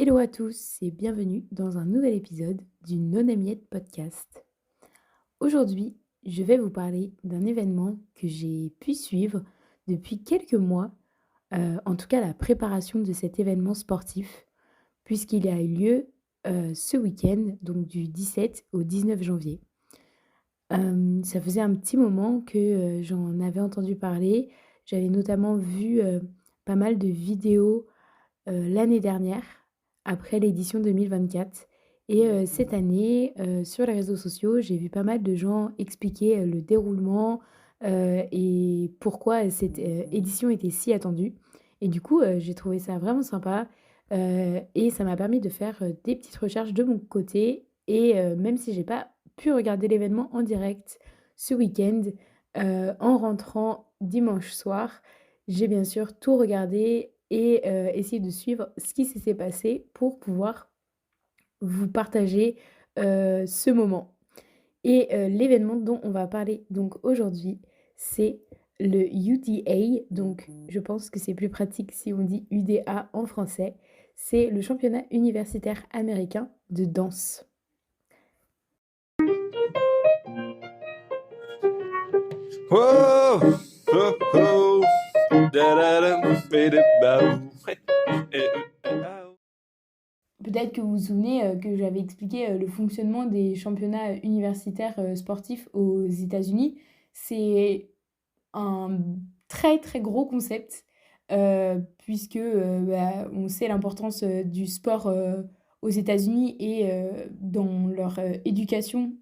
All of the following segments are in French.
Hello à tous et bienvenue dans un nouvel épisode du Non-Amiette Podcast. Aujourd'hui, je vais vous parler d'un événement que j'ai pu suivre depuis quelques mois, en tout cas la préparation de cet événement sportif, puisqu'il a eu lieu ce week-end, donc du 17 au 19 janvier. Ça faisait un petit moment que j'en avais entendu parler. J'avais notamment vu pas mal de vidéos l'année dernière, après l'édition 2024. Et cette année, sur les réseaux sociaux, j'ai vu pas mal de gens expliquer le déroulement et pourquoi cette édition était si attendue. Et du coup, j'ai trouvé ça vraiment sympa et ça m'a permis de faire des petites recherches de mon côté. Et même si j'ai pas pu regarder l'événement en direct ce week-end, en rentrant dimanche soir, j'ai bien sûr tout regardé et essayé de suivre ce qui s'est passé pour pouvoir vous partager ce moment. Et l'événement dont on va parler donc aujourd'hui, c'est le UDA, donc je pense que c'est plus pratique si on dit UDA en français. C'est le championnat universitaire américain de danse. Whoa, oh, oh, da-da-dum, bidi-bow. Peut-être que vous vous souvenez que j'avais expliqué le fonctionnement des championnats universitaires sportifs aux États-Unis. C'est un très très gros concept, puisque on sait l'importance du sport aux États-Unis et dans leur éducation,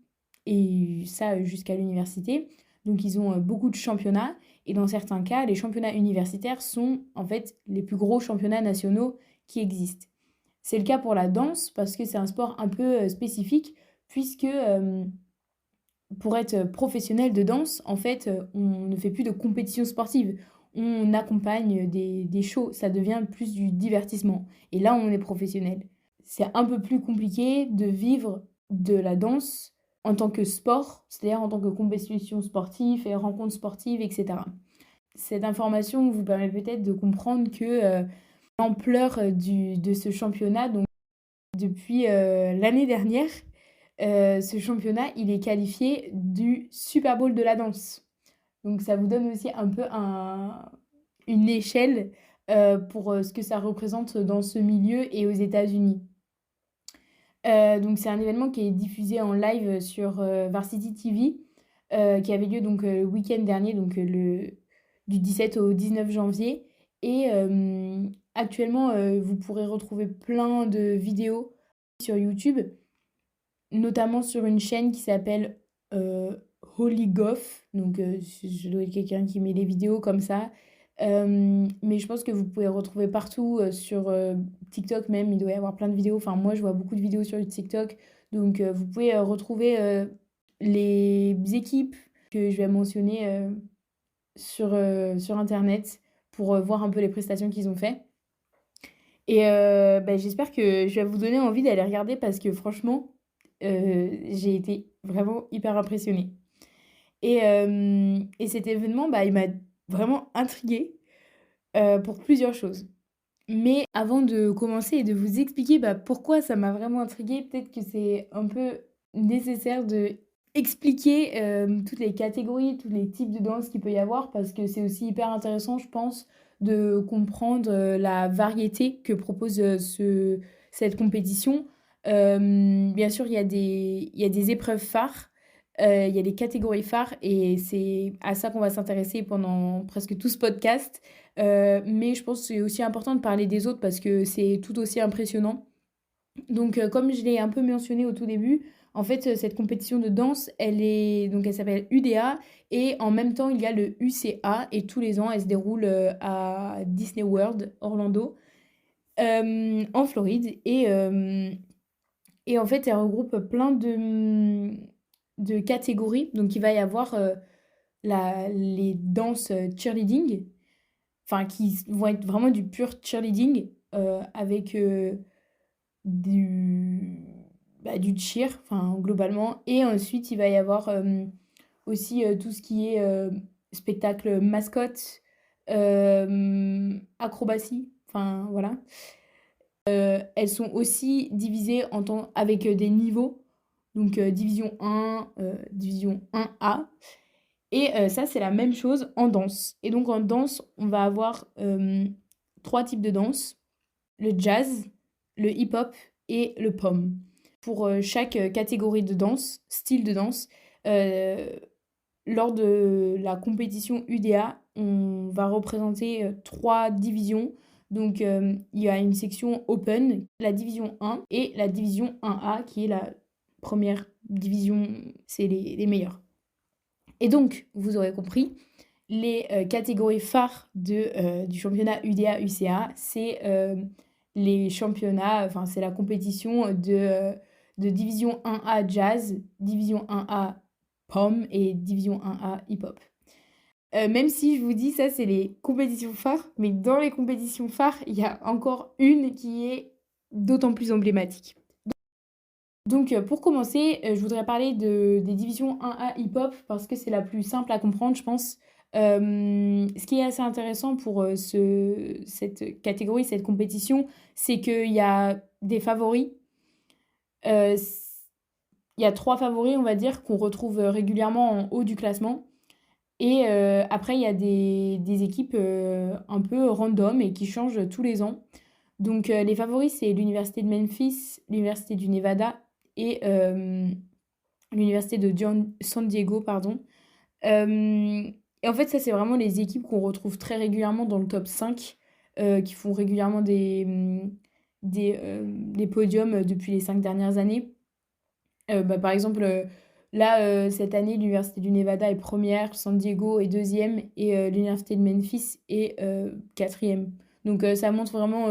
et ça jusqu'à l'université. Donc ils ont beaucoup de championnats, et dans certains cas, les championnats universitaires sont en fait les plus gros championnats nationaux qui existent. C'est le cas pour la danse, parce que c'est un sport un peu spécifique, puisque pour être professionnel de danse, en fait, on ne fait plus de compétition sportive. On accompagne des shows, ça devient plus du divertissement. Et là, on est professionnel. C'est un peu plus compliqué de vivre de la danse en tant que sport, c'est-à-dire en tant que compétition sportive et rencontres sportives, etc. Cette information vous permet peut-être de comprendre que l'ampleur de ce championnat, donc depuis l'année dernière, ce championnat, il est qualifié du Super Bowl de la danse. Donc ça vous donne aussi un peu une échelle pour ce que ça représente dans ce milieu et aux États-Unis. Donc c'est un événement qui est diffusé en live sur Varsity TV, qui avait lieu donc le week-end dernier, donc du 17 au 19 janvier. Et actuellement, vous pourrez retrouver plein de vidéos sur YouTube, notamment sur une chaîne qui s'appelle Holy Goff. Donc, je dois être quelqu'un qui met les vidéos comme ça. Mais je pense que vous pouvez retrouver partout sur TikTok même. Il doit y avoir plein de vidéos. Enfin, moi, je vois beaucoup de vidéos sur TikTok. Donc, vous pouvez retrouver les équipes que je vais mentionner sur Internet pour voir un peu les prestations qu'ils ont fait. Et j'espère que je vais vous donner envie d'aller regarder parce que franchement, j'ai été vraiment hyper impressionnée. Et cet événement, il m'a vraiment intriguée pour plusieurs choses. Mais avant de commencer et de vous expliquer pourquoi ça m'a vraiment intriguée, peut-être que c'est un peu nécessaire de expliquer toutes les catégories, tous les types de danse qu'il peut y avoir, parce que c'est aussi hyper intéressant, je pense, de comprendre la variété que propose cette compétition. Bien sûr, il y a des épreuves phares, il y a des catégories phares, et c'est à ça qu'on va s'intéresser pendant presque tout ce podcast. Mais je pense que c'est aussi important de parler des autres parce que c'est tout aussi impressionnant. Donc, comme je l'ai un peu mentionné au tout début, en fait, cette compétition de danse, elle s'appelle UDA, et en même temps, il y a le UCA, et tous les ans, elle se déroule à Disney World, Orlando, en Floride. Et en fait, elle regroupe plein de catégories. Donc, il va y avoir les danses cheerleading, enfin qui vont être vraiment du pur cheerleading avec du, du cheer, enfin globalement. Et ensuite, il va y avoir aussi tout ce qui est spectacle mascotte, acrobatie, enfin voilà. Elles sont aussi divisées avec des niveaux, donc division 1, division 1A. Et ça, c'est la même chose en danse. Et donc en danse, on va avoir 3 types de danse: le jazz, le hip-hop et le pom. Pour chaque catégorie de danse, style de danse, euh, lors de la compétition UDA, on va représenter 3 divisions. Donc, il y a une section Open, la division 1 et la division 1A, qui est la première division, c'est les meilleurs. Et donc, vous aurez compris, les catégories phares du championnat UDA-UCA, c'est les championnats, enfin, c'est la compétition de division 1A jazz, division 1A pom et division 1A hip-hop. Même si je vous dis ça, c'est les compétitions phares, mais dans les compétitions phares, il y a encore une qui est d'autant plus emblématique. Donc, pour commencer, je voudrais parler des divisions 1A hip-hop parce que c'est la plus simple à comprendre, je pense. Ce qui est assez intéressant pour cette catégorie, cette compétition, c'est qu'il y a des favoris. Euh, il y a 3 favoris, on va dire, qu'on retrouve régulièrement en haut du classement. Et après, il y a des équipes un peu random et qui changent tous les ans. Donc, les favoris, c'est l'université de Memphis, l'université du Nevada et l'université de San Diego, pardon. Et en fait, ça, c'est vraiment les équipes qu'on retrouve très régulièrement dans le top 5, qui font régulièrement des podiums depuis les 5 dernières années. Par exemple, là, cette année, l'université du Nevada est première, San Diego est deuxième et l'université de Memphis est quatrième. Donc, ça montre vraiment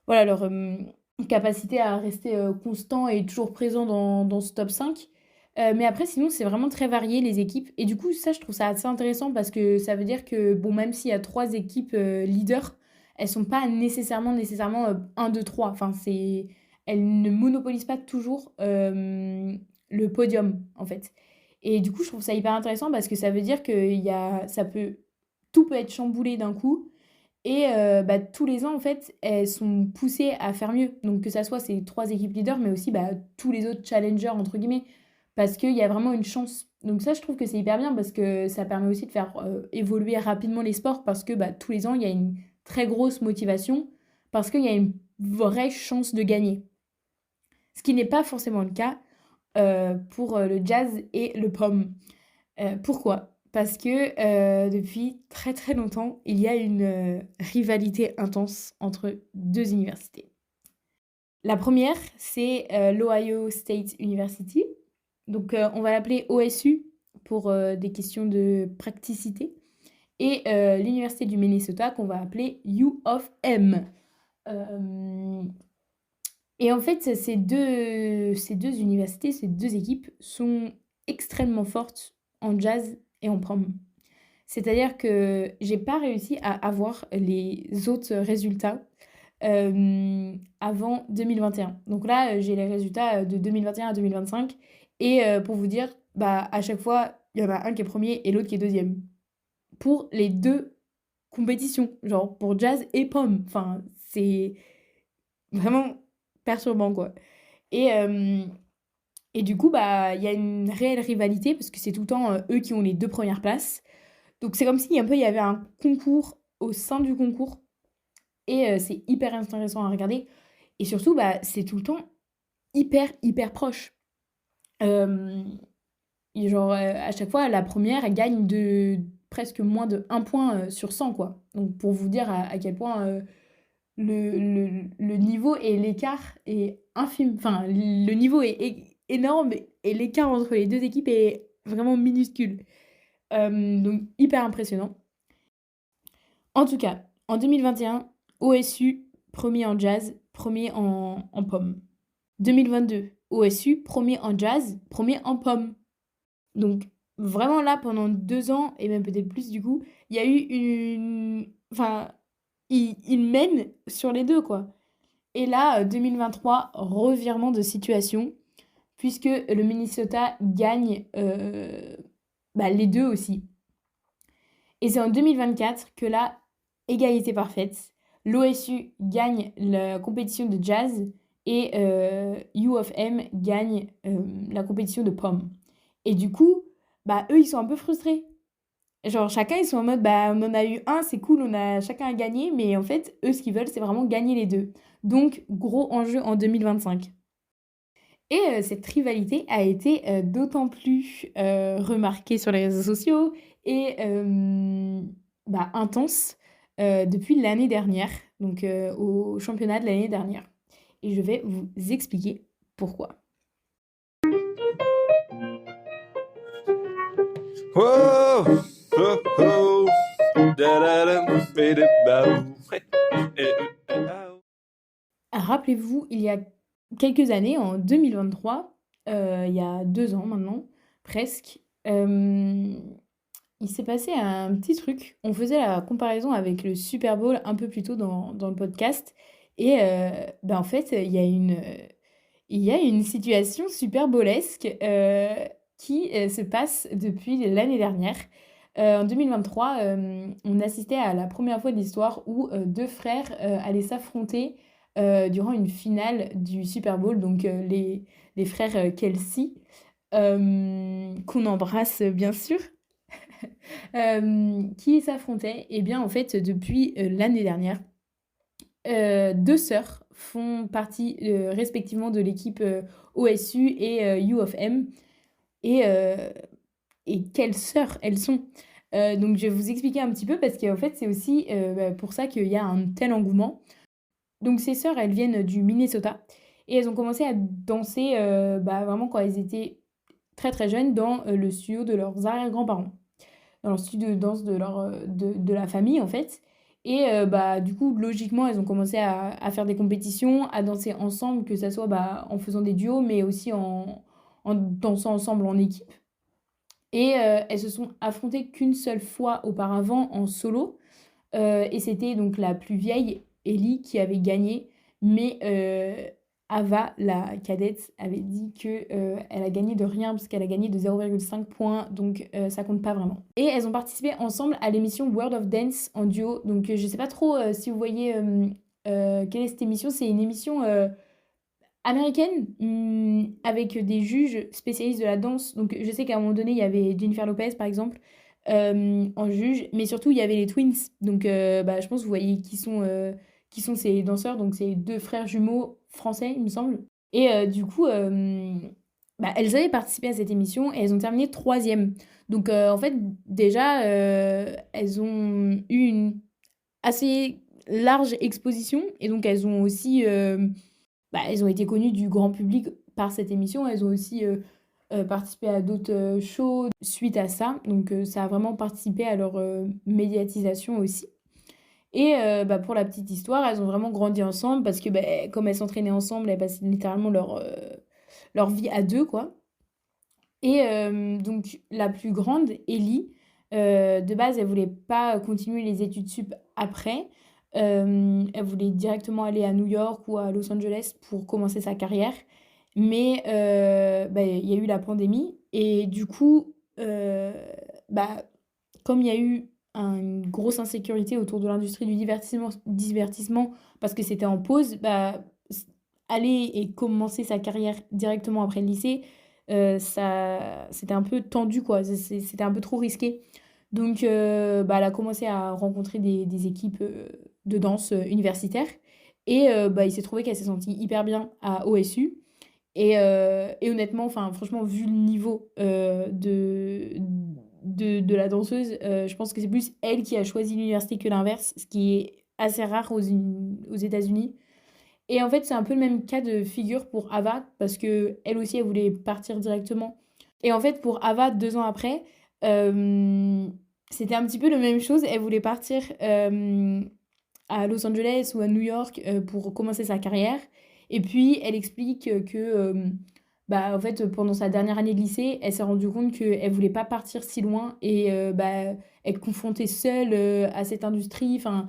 voilà, leur capacité à rester constant et toujours présent dans ce top 5. Mais après, sinon, c'est vraiment très varié, les équipes. Et du coup, ça, je trouve ça assez intéressant parce que ça veut dire que, bon, même s'il y a 3 équipes leaders, elles sont pas nécessairement 1, 2, 3. Enfin, elles ne monopolisent pas toujours le podium, en fait. Et du coup, je trouve ça hyper intéressant parce que ça veut dire que tout peut être chamboulé d'un coup. Et tous les ans, en fait, elles sont poussées à faire mieux. Donc, que ça soit ces 3 équipes leaders, mais aussi tous les autres challengers, entre guillemets, parce qu'il y a vraiment une chance. Donc, ça, je trouve que c'est hyper bien parce que ça permet aussi de faire évoluer rapidement les sports parce que tous les ans, il y a une très grosse motivation parce qu'il y a une vraie chance de gagner. Ce qui n'est pas forcément le cas pour le jazz et le pom. Pourquoi? Parce que depuis très très longtemps, il y a une rivalité intense entre 2 universités. La première, c'est l'Ohio State University. Donc on va l'appeler OSU pour des questions de praticité. Et l'université du Minnesota qu'on va appeler U of M. Et en fait, ces deux universités, ces 2 équipes sont extrêmement fortes en jazz et en prom. C'est-à-dire que j'ai pas réussi à avoir les autres résultats avant 2021. Donc là, j'ai les résultats de 2021 à 2025. Et pour vous dire, à chaque fois, il y en a un qui est premier et l'autre qui est deuxième. Pour les 2 compétitions, genre pour jazz et pom. Enfin, c'est vraiment perturbant, quoi. Et, et du coup, il y a une réelle rivalité parce que c'est tout le temps eux qui ont les 2 premières places. Donc c'est comme si un peu il y avait un concours au sein du concours. Et c'est hyper intéressant à regarder. Et surtout, c'est tout le temps hyper, hyper proche. Euh, et genre, à chaque fois, la première, elle gagne de presque moins de 1 point sur 100, quoi. Donc pour vous dire à quel point le niveau et l'écart est infime. Enfin, le niveau est énorme et l'écart entre les 2 équipes est vraiment minuscule. Donc, hyper impressionnant. En tout cas, en 2021, OSU, premier en jazz, premier en pom. 2022, OSU, premier en jazz, premier en pom. Donc, vraiment là, pendant 2 ans, et même peut-être plus du coup, il y a eu une... Enfin, il mène sur les 2, quoi. Et là, 2023, revirement de situation, puisque le Minnesota gagne les 2 aussi. Et c'est en 2024 que là, égalité parfaite, l'OSU gagne la compétition de jazz et U of M gagne la compétition de pommes. Et du coup, bah, eux, ils sont un peu frustrés. Genre, chacun, ils sont en mode, bah, on en a eu un, c'est cool, chacun a gagné, mais en fait, eux, ce qu'ils veulent, c'est vraiment gagner les deux. Donc, gros enjeu en 2025. Et cette rivalité a été d'autant plus remarquée sur les réseaux sociaux et bah, intense depuis l'année dernière, donc au championnat de l'année dernière. Et je vais vous expliquer pourquoi. Whoa, oh, oh, da-da-dum, ba-da-bow. Rappelez-vous, il y a quelques années, en 2023, il y a 2 ans maintenant, presque, il s'est passé un petit truc. On faisait la comparaison avec le Super Bowl un peu plus tôt dans le podcast. Et ben en fait, il y a une situation super bowlesque qui se passe depuis l'année dernière. En 2023, on assistait à la première fois de l'histoire où deux frères allaient s'affronter durant une finale du Super Bowl. Donc les frères Kelsey, qu'on embrasse bien sûr. Qui s'affrontaient. Et bien en fait, depuis l'année dernière, deux sœurs font partie respectivement de l'équipe OSU et U of M. Et, euh, et quelles sœurs elles sont. Donc je vais vous expliquer un petit peu parce qu'en fait c'est aussi bah, pour ça qu'il y a un tel engouement. Donc ces sœurs, elles viennent du Minnesota et elles ont commencé à danser bah, vraiment quand elles étaient très très jeunes dans le studio de leurs arrière-grands-parents, dans leur studio de danse de la famille en fait. Et bah, du coup, logiquement, elles ont commencé à faire des compétitions, à danser ensemble, que ça soit bah, en faisant des duos, mais aussi en dansant ensemble en équipe. Et elles se sont affrontées qu'une seule fois auparavant en solo. Et c'était donc la plus vieille, Ellie, qui avait gagné. Mais Ava, la cadette, avait dit que elle a gagné de rien parce qu'elle a gagné de 0,5 points. Donc ça compte pas vraiment. Et elles ont participé ensemble à l'émission World of Dance en duo. Donc je sais pas trop si vous voyez quelle est cette émission. C'est une émission américaine avec des juges spécialistes de la danse. Donc je sais qu'à un moment donné, il y avait Jennifer Lopez par exemple en juge, mais surtout il y avait les Twins. Donc bah, je pense que vous voyez qui sont ces danseurs. Donc c'est deux frères jumeaux français, il me semble. Et du coup, bah, elles avaient participé à cette émission et elles ont terminé troisième. Donc en fait, déjà, elles ont eu une assez large exposition et donc elles ont aussi bah, elles ont été connues du grand public par cette émission. Elles ont aussi participé à d'autres shows suite à ça. Donc ça a vraiment participé à leur médiatisation aussi. Et bah, pour la petite histoire, elles ont vraiment grandi ensemble parce que bah, comme elles s'entraînaient ensemble, elles passaient littéralement leur vie à deux, quoi. Et donc la plus grande, Ellie, de base, elle voulait pas continuer les études sup après. Elle voulait directement aller à New York ou à Los Angeles pour commencer sa carrière. Mais bah, il y a eu la pandémie et du coup, bah, comme il y a eu une grosse insécurité autour de l'industrie du divertissement parce que c'était en pause, bah, aller et commencer sa carrière directement après le lycée, c'était un peu tendu, quoi. C'était un peu trop risqué. Donc, bah, elle a commencé à rencontrer des équipes de danse universitaires. Et bah, il s'est trouvé qu'elle s'est sentie hyper bien à OSU. Et honnêtement, enfin, franchement, vu le niveau de la danseuse, je pense que c'est plus elle qui a choisi l'université que l'inverse, ce qui est assez rare aux États-Unis. Et en fait, c'est un peu le même cas de figure pour Ava, parce que elle aussi, elle voulait partir directement. Et en fait, pour Ava, 2 ans après, euh, c'était un petit peu la même chose. Elle voulait partir à Los Angeles ou à New York pour commencer sa carrière. Et puis, elle explique que, bah, en fait, pendant sa dernière année de lycée, elle s'est rendue compte qu'elle voulait pas partir si loin et bah, être confrontée seule à cette industrie. Enfin,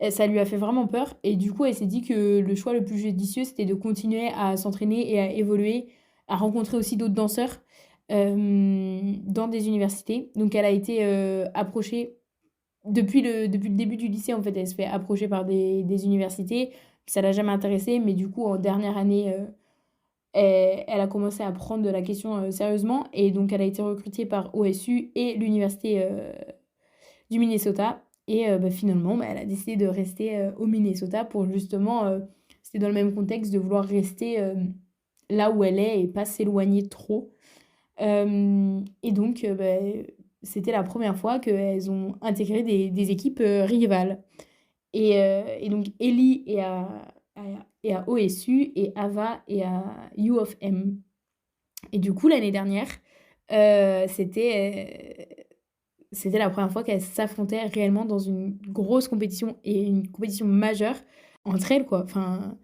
ça lui a fait vraiment peur. Et du coup, elle s'est dit que le choix le plus judicieux, c'était de continuer à s'entraîner et à évoluer, à rencontrer aussi d'autres danseurs dans des universités. Donc, elle a été approchée depuis le début du lycée, en fait, elle se fait approcher par des universités. Ça l'a jamais intéressée, mais du coup, en dernière année, elle a commencé à prendre la question sérieusement. Et donc, elle a été recrutée par OSU et l'université du Minnesota. Et bah, finalement, bah, elle a décidé de rester au Minnesota pour justement, c'était dans le même contexte, de vouloir rester là où elle est et pas s'éloigner trop. Et donc, bah, c'était la première fois qu'elles ont intégré des équipes rivales. Et donc, Ellie à, est à OSU et Ava est à U of M. Et du coup, l'année dernière, c'était la première fois qu'elles s'affrontaient réellement dans une grosse compétition et une compétition majeure entre elles, quoi. Enfin,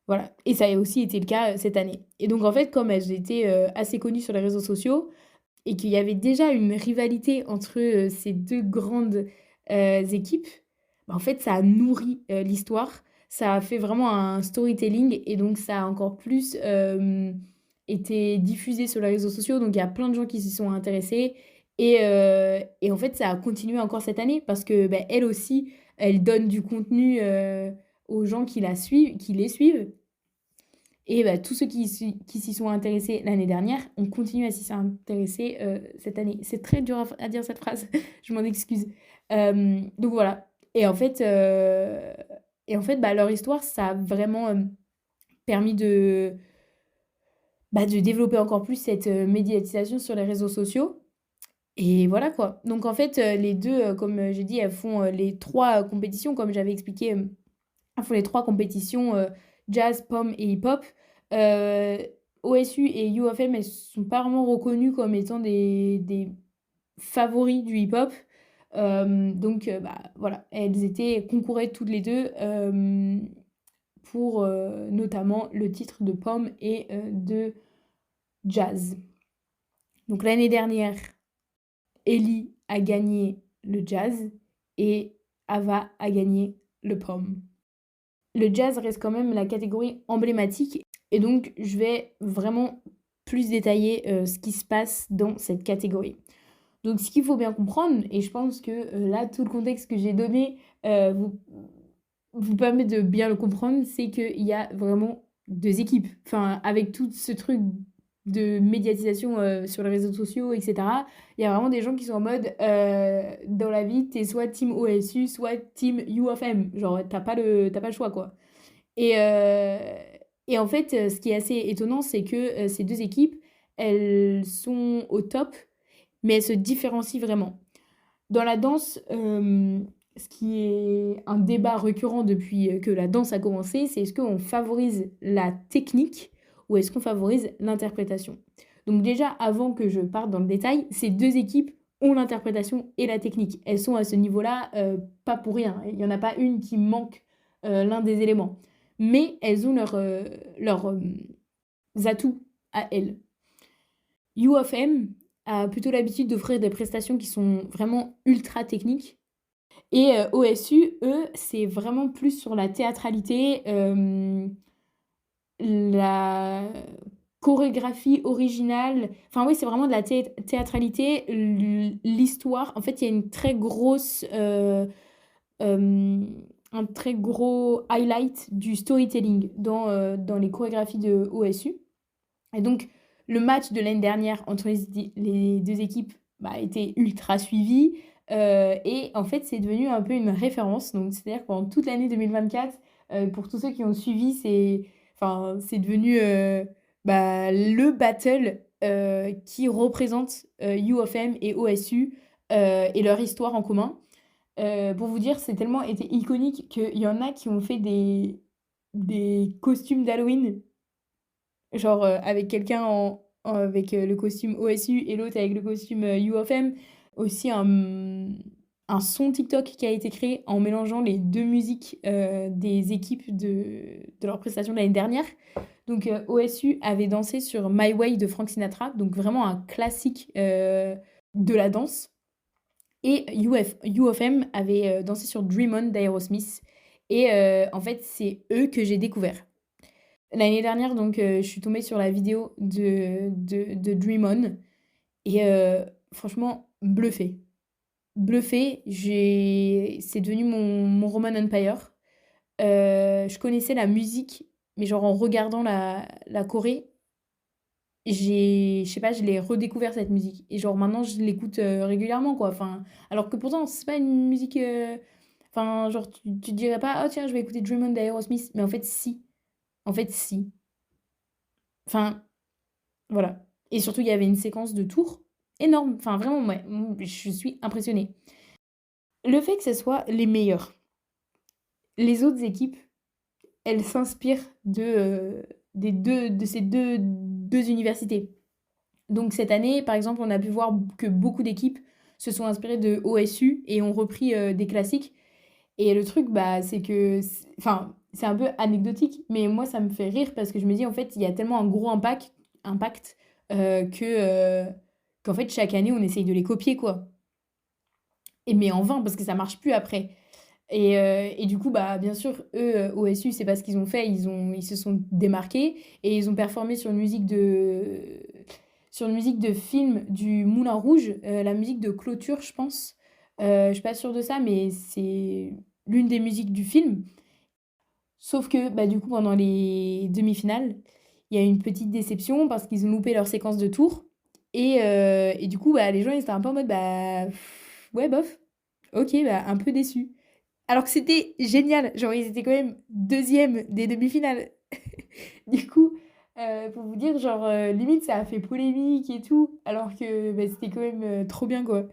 voilà. Et ça a aussi été le cas cette année. Et donc, en fait, comme elles étaient assez connues sur les réseaux sociaux et qu'il y avait déjà une rivalité entre ces deux grandes équipes, bah, en fait, ça a nourri l'histoire. Ça a fait vraiment un storytelling et donc ça a encore plus été diffusé sur les réseaux sociaux. Donc, il y a plein de gens qui s'y sont intéressés. Et en fait, ça a continué encore cette année parce que bah, elle aussi, elle donne du contenu aux gens qui les suivent. Et bah, tous ceux qui s'y sont intéressés l'année dernière, on continue à s'y intéresser cette année. C'est très dur à dire cette phrase, je m'en excuse. Donc voilà. Et en fait, bah, leur histoire, ça a vraiment permis de développer encore plus cette médiatisation sur les réseaux sociaux. Et voilà quoi. Donc en fait, les deux, comme j'ai dit, elles font les trois compétitions, comme j'avais expliqué, elles font les trois compétitions jazz, pom et hip-hop. Euh, OSU et U of M, elles sont pas vraiment reconnues comme étant des favoris du hip-hop. Donc bah, voilà, concouraient toutes les deux pour notamment le titre de pom et de jazz. Donc l'année dernière, Ellie a gagné le jazz et Ava a gagné le pom. Le jazz reste quand même la catégorie emblématique et donc je vais vraiment plus détailler ce qui se passe dans cette catégorie. Donc ce qu'il faut bien comprendre, et je pense que là tout le contexte que j'ai donné vous permet de bien le comprendre, c'est qu'il y a vraiment deux équipes. Enfin, avec tout ce truc de médiatisation sur les réseaux sociaux, etc., il y a vraiment des gens qui sont en mode, dans la vie, t'es soit team OSU, soit team U of M. Genre, t'as pas le choix, quoi. Et, euh, et en fait, ce qui est assez étonnant, c'est que ces deux équipes, elles sont au top, mais elles se différencient vraiment. Dans la danse, ce qui est un débat récurrent depuis que la danse a commencé, c'est est-ce qu'on favorise la technique ou est-ce qu'on favorise l'interprétation. Donc déjà, avant que je parte dans le détail, ces deux équipes ont l'interprétation et la technique. Elles sont à ce niveau-là pas pour rien. Il n'y en a pas une qui manque l'un des éléments. Mais elles ont leurs atouts à elles. U of M a plutôt l'habitude d'offrir des prestations qui sont vraiment ultra techniques. Et OSU, eux, c'est vraiment plus sur la théâtralité, la chorégraphie originale. Enfin oui, c'est vraiment de la théâtralité, l'histoire. En fait, il y a une très grosse, un très gros highlight du storytelling dans les chorégraphies de OSU. Et donc, le match de l'année dernière entre les deux équipes bah, a été ultra suivi. Et en fait, c'est devenu un peu une référence. Donc, c'est-à-dire que pendant toute l'année 2024, pour tous ceux qui ont suivi, c'est devenu bah, le battle qui représente U of M et OSU et leur histoire en commun. Pour vous dire, c'est tellement été iconique qu'il y en a qui ont fait des costumes d'Halloween genre avec quelqu'un avec le costume OSU et l'autre avec le costume U of M. Aussi un son TikTok qui a été créé en mélangeant les deux musiques des équipes de leur prestation de l'année dernière. Donc OSU avait dansé sur My Way de Frank Sinatra, donc vraiment un classique de la danse. Et U of M avait dansé sur Dream On d'Aerosmith. Et en fait, c'est eux que j'ai découvert. L'année dernière, donc, je suis tombée sur la vidéo de Dream On et franchement, bluffée. bluffée. C'est devenu mon Roman Empire. Je connaissais la musique, mais genre en regardant la Corée, je sais pas, je l'ai redécouvert cette musique. Et genre maintenant, je l'écoute régulièrement, quoi. Enfin, alors que pourtant, c'est pas une musique. Enfin, genre, tu te dirais pas, oh tiens, je vais écouter Dream On d'Aerosmith. Mais en fait, si. En fait, si. Enfin, voilà. Et surtout, il y avait une séquence de tours énorme. Enfin, vraiment, ouais, je suis impressionnée. Le fait que ce soit les meilleurs, les autres équipes, elles s'inspirent de ces deux universités. Donc cette année, par exemple, on a pu voir que beaucoup d'équipes se sont inspirées de OSU et ont repris des classiques. Et le truc, bah, c'est que, enfin, c'est un peu anecdotique, mais moi, ça me fait rire parce que je me dis, en fait, il y a tellement un gros impact qu'en fait, chaque année, on essaye de les copier, quoi. Et mais en vain, parce que ça marche plus après. Et du coup, bah, bien sûr, eux, OSU, c'est pas ce qu'ils ont fait. Ils se sont démarqués et ils ont performé sur une musique de film du Moulin Rouge, la musique de clôture, je pense. Je suis pas sûre de ça, mais c'est l'une des musiques du film. Sauf que, bah, du coup, pendant les demi-finales, il y a eu une petite déception parce qu'ils ont loupé leur séquence de tours. Et du coup, bah, les gens, ils étaient un peu en mode, bah, ouais, bof, ok, bah, un peu déçus. Alors que c'était génial. Genre, ils étaient quand même deuxième des demi-finales. Du coup, pour vous dire, genre, limite, ça a fait polémique et tout. Alors que bah, c'était quand même trop bien, quoi.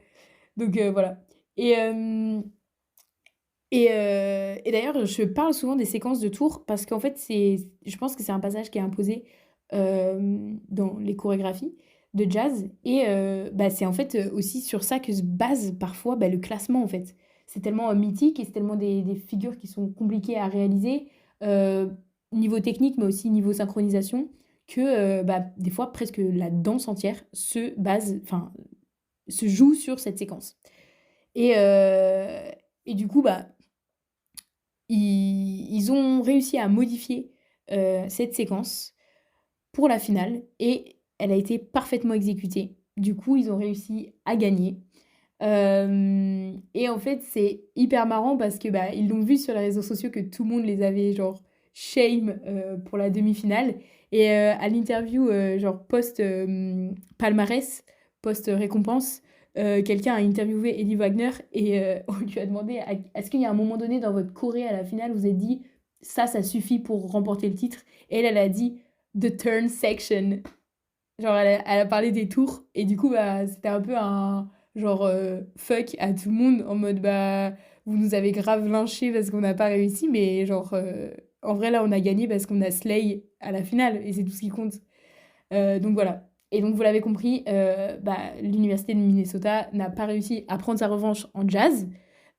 Donc, voilà. Et, euh, et d'ailleurs, je parle souvent des séquences de tours parce qu'en fait, je pense que c'est un passage qui est imposé dans les chorégraphies de jazz. Et bah, c'est en fait aussi sur ça que se base parfois bah, le classement, en fait. C'est tellement mythique et c'est tellement des figures qui sont compliquées à réaliser, euh, niveau technique, mais aussi niveau synchronisation, que bah, des fois, presque la danse entière enfin, se joue sur cette séquence. Et, euh, et du coup, bah, ils ont réussi à modifier cette séquence pour la finale et elle a été parfaitement exécutée. Du coup, ils ont réussi à gagner. Et en fait, c'est hyper marrant parce que bah, ils l'ont vu sur les réseaux sociaux que tout le monde les avait genre shame pour la demi-finale. Et à l'interview, genre post-palmarès, post-récompense, quelqu'un a interviewé Ellie Wagner et on lui a demandé est-ce qu'il y a un moment donné dans votre choré à la finale, vous êtes dit ça suffit pour remporter le titre? Et elle a dit The turn section. Genre, elle a parlé des tours, et du coup, bah, c'était un peu un genre fuck à tout le monde, en mode, bah, vous nous avez grave lynché parce qu'on n'a pas réussi, mais genre, en vrai, là, on a gagné parce qu'on a slay à la finale, et c'est tout ce qui compte. Donc voilà. Et donc, vous l'avez compris, bah, l'université de Minnesota n'a pas réussi à prendre sa revanche en jazz.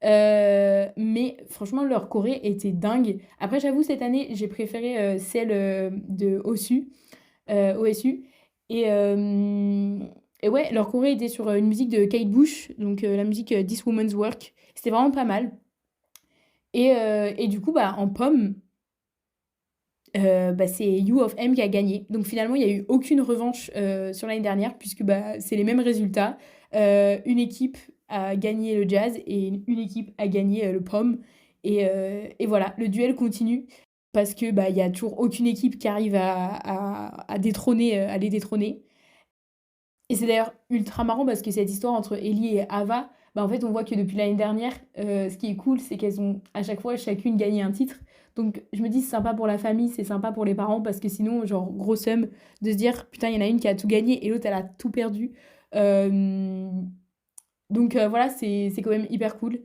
Mais franchement, leur choré était dingue. Après, j'avoue, cette année, j'ai préféré celle de OSU. Et, euh, et ouais, leur choré était sur une musique de Kate Bush, donc la musique This Woman's Work. C'était vraiment pas mal. Et du coup, bah, en pomme, bah, c'est You of M qui a gagné. Donc finalement, il n'y a eu aucune revanche sur l'année dernière, puisque bah, c'est les mêmes résultats. Une équipe a gagné le jazz et une équipe a gagné le pomme. Et voilà, le duel continue parce que bah, il y a toujours aucune équipe qui arrive à détrôner, à les détrôner. Et c'est d'ailleurs ultra marrant parce que cette histoire entre Ellie et Ava, bah en fait, on voit que depuis l'année dernière, ce qui est cool, c'est qu'elles ont à chaque fois chacune gagné un titre. Donc je me dis, c'est sympa pour la famille, c'est sympa pour les parents parce que sinon, genre, gros somme de se dire, putain, il y en a une qui a tout gagné et l'autre, elle a tout perdu. Euh, donc voilà, c'est quand même hyper cool.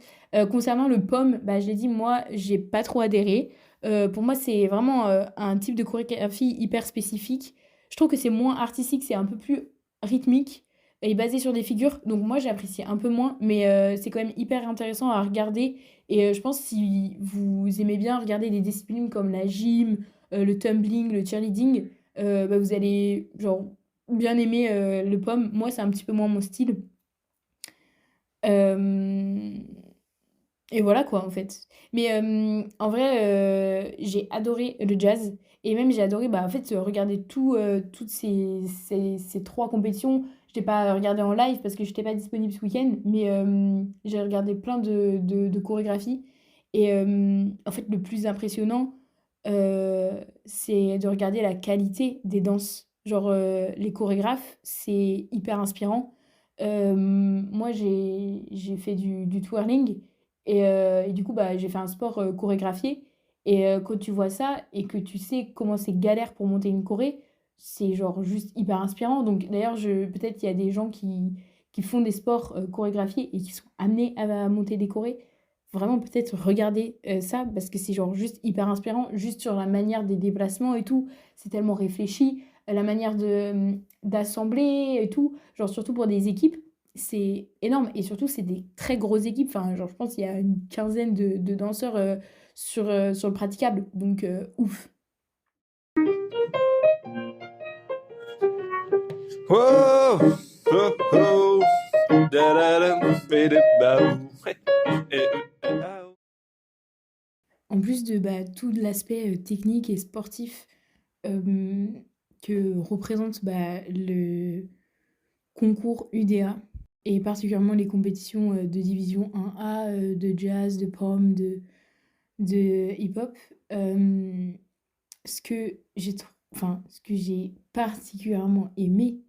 Concernant le pomme, bah, je l'ai dit, moi, j'ai pas trop adhéré. Pour moi, c'est vraiment un type de chorégraphie hyper spécifique. Je trouve que c'est moins artistique, c'est un peu plus rythmique et basé sur des figures. Donc moi, j'apprécie un peu moins, mais c'est quand même hyper intéressant à regarder. Et je pense si vous aimez bien regarder des disciplines comme la gym, le tumbling, le cheerleading, bah, vous allez genre bien aimer le pomme. Moi, c'est un petit peu moins mon style. Euh, et voilà quoi en fait. Mais en vrai, j'ai adoré le jazz et même j'ai adoré bah, en fait regarder toutes ces trois compétitions. Je l'ai pas regardé en live parce que je n'étais pas disponible ce week-end, mais j'ai regardé plein de chorégraphies. Et en fait, le plus impressionnant, c'est de regarder la qualité des danses. Genre, les chorégraphes, c'est hyper inspirant. Moi, j'ai fait du twirling et du coup, bah, j'ai fait un sport chorégraphié. Et quand tu vois ça et que tu sais comment c'est galère pour monter une choré, c'est genre juste hyper inspirant. Donc d'ailleurs, peut-être qu'il y a des gens qui font des sports chorégraphiés et qui sont amenés à monter des chorés. Vraiment, peut-être regarder ça parce que c'est genre juste hyper inspirant, juste sur la manière des déplacements et tout. C'est tellement réfléchi, la manière d'assembler et tout. Genre, surtout pour des équipes, c'est énorme. Et surtout, c'est des très grosses équipes. Enfin, genre, je pense qu'il y a une quinzaine de danseurs sur le praticable. Donc, ouf. Whoa, oh, oh, da-da-dum, bidi-bow. Hey, oh. En plus de bah, tout l'aspect technique et sportif euh, que représente bah, le concours UDA, et particulièrement les compétitions de division 1A, de jazz, de pom, de hip-hop, ce que ce que j'ai particulièrement aimé,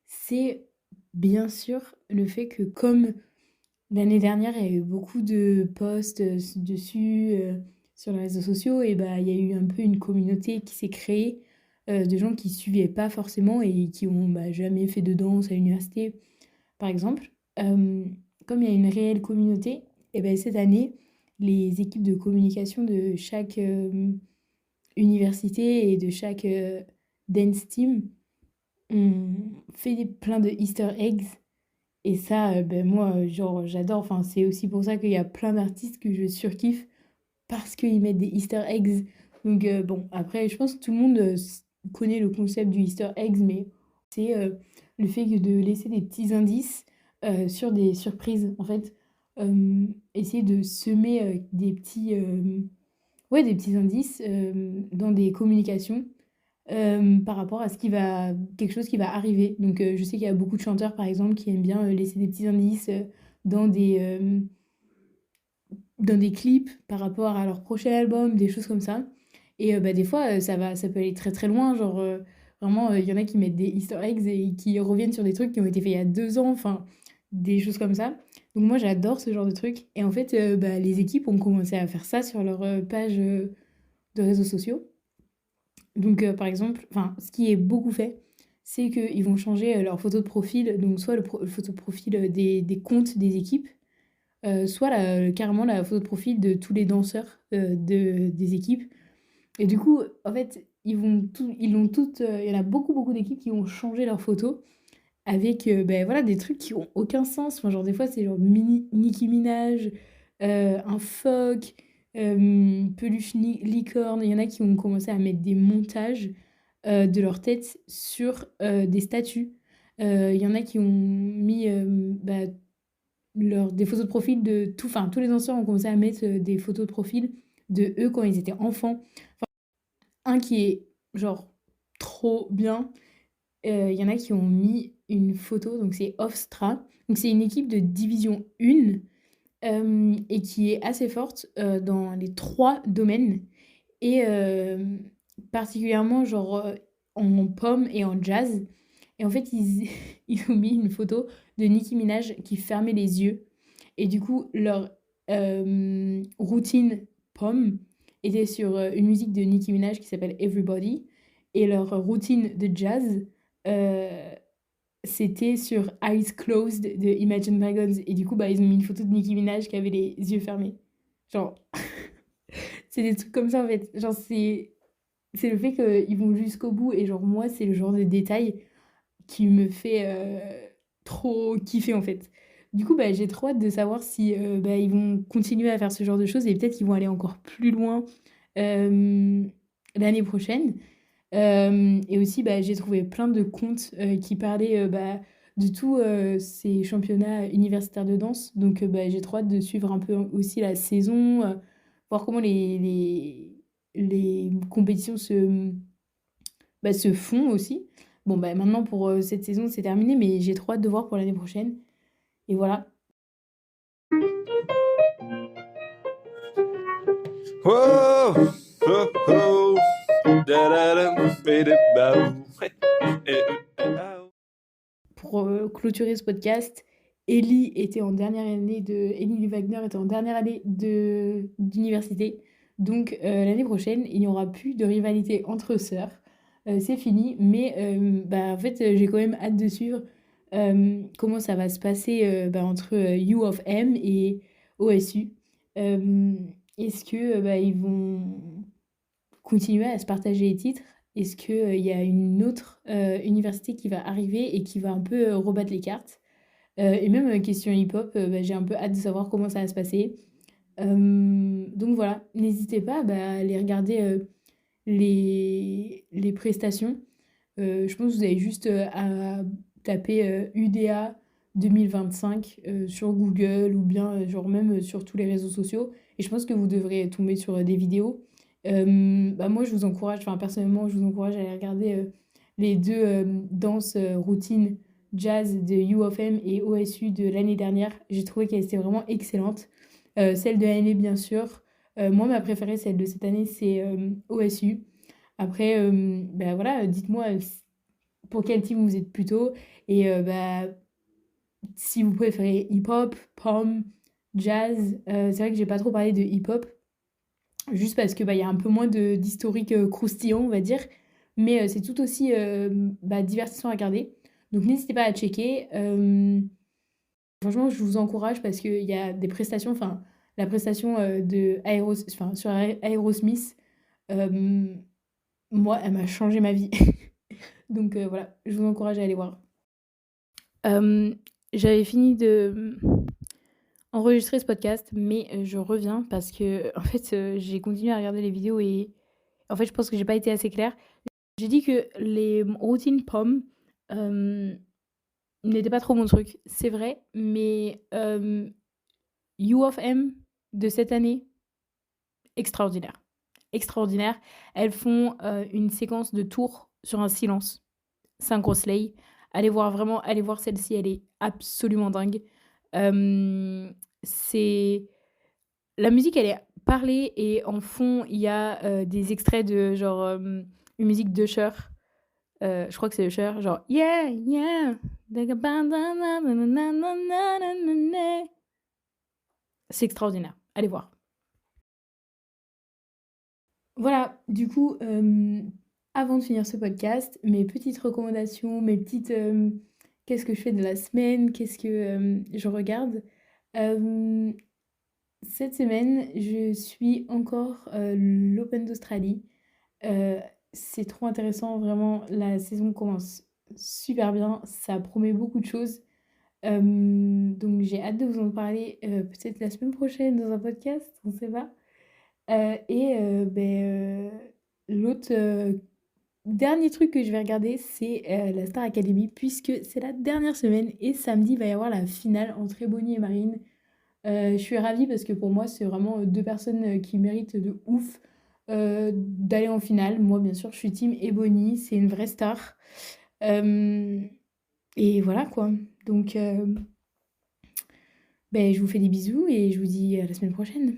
c'est bien sûr le fait que comme l'année dernière, il y a eu beaucoup de posts dessus sur les réseaux sociaux, et bah, il y a eu un peu une communauté qui s'est créée de gens qui suivaient pas forcément et qui ont bah, jamais fait de danse à l'université, par exemple. Euh, Comme il y a une réelle communauté, et ben cette année, les équipes de communication de chaque université et de chaque dance team ont fait plein de Easter eggs et ça, ben moi, genre, j'adore. Enfin, c'est aussi pour ça qu'il y a plein d'artistes que je surkiffe parce qu'ils mettent des Easter eggs. Donc, bon, après, je pense que tout le monde connaît le concept du Easter eggs, mais c'est le fait de laisser des petits indices sur des surprises. En fait, essayer de semer des petits indices dans des communications par rapport à quelque chose qui va arriver. Donc, je sais qu'il y a beaucoup de chanteurs, par exemple, qui aiment bien laisser des petits indices dans dans des clips par rapport à leur prochain album, des choses comme ça. Et bah, des fois, ça peut aller très très loin. Genre, vraiment, il y en a qui mettent des Easter eggs et qui reviennent sur des trucs qui ont été faits il y a 2 ans, enfin, des choses comme ça. Donc, moi, j'adore ce genre de trucs. Et en fait, bah, les équipes ont commencé à faire ça sur leur page de réseaux sociaux. Donc, par exemple, enfin, ce qui est beaucoup fait, c'est qu'ils vont changer leur photo de profil, donc soit le photo de profil des comptes des équipes, soit carrément la photo de profil de tous les danseurs des équipes. Et du coup, en fait, ils l'ont toutes, il y en a beaucoup, beaucoup d'équipes qui ont changé leur photo avec ben, voilà, des trucs qui ont aucun sens. Enfin, genre, des fois, c'est genre Nicki Minaj, un phoque, peluche licorne. Il y en a qui ont commencé à mettre des montages de leur tête sur des statues. Il y en a qui ont mis bah, des photos de profil de tout. Enfin, tous les danseurs ont commencé à mettre des photos de profil de eux quand ils étaient enfants. Un qui est genre trop bien. Il y en a qui ont mis une photo, donc c'est Offstra. Donc c'est une équipe de division 1 et qui est assez forte dans les 3 domaines. Et particulièrement genre en pomme et en jazz. Et en fait, ils ont mis une photo de Nicki Minaj qui fermait les yeux. Et du coup, leur routine pomme était sur une musique de Nicki Minaj qui s'appelle Everybody. Et leur routine de jazz, euh, c'était sur Eyes Closed de Imagine Dragons. Et du coup, bah, ils ont mis une photo de Nicki Minaj qui avait les yeux fermés. Genre, c'est des trucs comme ça en fait. Genre, c'est le fait qu'ils vont jusqu'au bout. Et genre, moi, c'est le genre de détail qui me fait trop kiffer en fait. Du coup, bah, j'ai trop hâte de savoir si bah, ils vont continuer à faire ce genre de choses et peut-être qu'ils vont aller encore plus loin euh, l'année prochaine. Et aussi, bah, j'ai trouvé plein de comptes qui parlaient bah, de tous ces championnats universitaires de danse. Donc, bah, j'ai trop hâte de suivre un peu aussi la saison, voir comment les compétitions se font aussi. Bon, bah maintenant pour cette saison, c'est terminé, mais j'ai trop hâte de voir pour l'année prochaine. Et voilà. Whoa, oh, oh, da-da-dum, bidi-bau. Hey, oh. Pour clôturer ce podcast, Ellie Wagner était en dernière année d'université. Donc l'année prochaine, il n'y aura plus de rivalité entre sœurs. C'est fini, mais bah, en fait, j'ai quand même hâte de suivre comment ça va se passer bah, entre U of M et OSU. Euh, Est-ce que bah, ils vont continuer à se partager les titres? Est-ce qu'il y a une autre université qui va arriver et qui va un peu rebattre les cartes? Et même question hip-hop, bah, j'ai un peu hâte de savoir comment ça va se passer. Donc voilà, n'hésitez pas bah, à aller regarder les prestations. Je pense que vous avez juste à taper UDA 2025 sur Google ou bien genre même sur tous les réseaux sociaux. Et je pense que vous devrez tomber sur des vidéos. Bah moi, je vous encourage, enfin personnellement, je vous encourage à aller regarder les deux danses routines jazz de U of M et OSU de l'année dernière. J'ai trouvé qu'elles étaient vraiment excellentes. Celle de l'année, bien sûr. Moi, ma préférée, celle de cette année, c'est OSU. Après, bah voilà, dites-moi pour quel team vous êtes plutôt et bah, si vous préférez hip-hop, pom, jazz. C'est vrai que j'ai pas trop parlé de hip-hop, juste parce que bah, y a un peu moins d'historique croustillant, on va dire. Mais c'est tout aussi bah, divertissant à regarder. Donc n'hésitez pas à checker. Franchement, je vous encourage parce qu'il y a des prestations, enfin, la prestation enfin, sur Aerosmith, euh, moi, elle m'a changé ma vie. Donc voilà, je vous encourage à aller voir. Euh, J'avais fini de enregistrer ce podcast, mais je reviens parce que en fait, j'ai continué à regarder les vidéos et en fait, je pense que j'ai pas été assez claire. J'ai dit que les routines pommes n'étaient pas trop mon truc, c'est vrai, mais U of M de cette année, extraordinaire. Extraordinaire. Elles font une séquence de tours sur un silence. Synchro Slay. Allez voir celle-ci, elle est absolument dingue. C'est la musique, elle est parlée et en fond, il y a des extraits de genre une musique d'Usher. Je crois que c'est Usher, genre yeah, yeah. C'est extraordinaire. Allez voir. Voilà, du coup, avant de finir ce podcast, mes petites recommandations, mes petites qu'est-ce que je fais de la semaine, qu'est-ce que je regarde. Euh, Cette semaine, je suis encore l'Open d'Australie. Euh, c'est trop intéressant, vraiment. La saison commence super bien. Ça promet beaucoup de choses. Donc j'ai hâte de vous en parler peut-être la semaine prochaine dans un podcast, on ne sait pas. L'autre dernier truc que je vais regarder, c'est la Star Academy, puisque c'est la dernière semaine et samedi, il va y avoir la finale entre Ebony et Marine. Je suis ravie parce que pour moi, c'est vraiment deux personnes qui méritent de ouf d'aller en finale. Moi, bien sûr, je suis team Ebony, c'est une vraie star. Euh, et voilà quoi. Donc, je vous fais des bisous et je vous dis à la semaine prochaine.